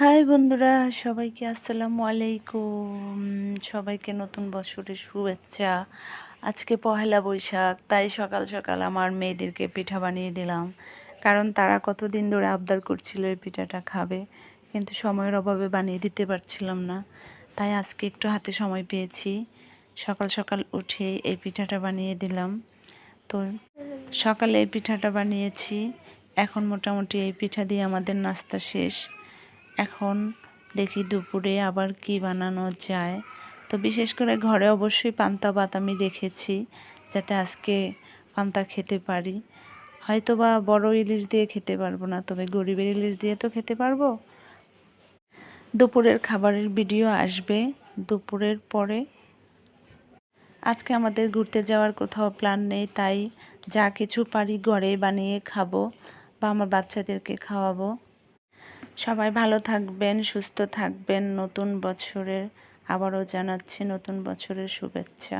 High বন্ধুরা, সবাইকে আসসালামু আলাইকুম। সবাইকে নতুন বছরের শুভেচ্ছা। আজকে পহেলা বৈশাখ, তাই সকাল সকাল আমার মেয়েদেরকে পিঠা বানিয়ে দিলাম। কারণ তারা কতদিন ধরে আবদার করছিল এই পিঠাটা খাবে, কিন্তু সময়ের অভাবে বানিয়ে দিতে পারছিলাম না। তাই আজকে একটু হাতে সময় পেয়েছি, সকাল সকাল উঠে এই পিঠাটা বানিয়ে দিলাম। তো সকালে এই পিঠাটা বানিয়েছি, এখন মোটামুটি এই পিঠা দিয়ে আমাদের নাস্তা শেষ। এখন দেখি দুপুরে আবার কি বানানো যায়। তো বিশেষ করে ঘরে অবশ্যই পান্তা ভাত আমি রেখেছি, যাতে আজকে পান্তা খেতে পারি। হয়তো বা বড় ইলিশ দিয়ে খেতে পারবো না, তবে গরিবের ইলিশ দিয়ে তো খেতে পারবো। দুপুরের খাবারের ভিডিও আসবে দুপুরের পরে। আজকে আমাদের ঘুরতে যাওয়ার কোথাও প্ল্যান নেই, তাই যা কিছু পারি ঘরে বানিয়ে খাবো বা আমার বাচ্চাদেরকে খাওয়াবো। সবাই ভালো থাকবেন, সুস্থ থাকবেন। নতুন বছরের আবারও জানাচ্ছি নতুন বছরের শুভেচ্ছা।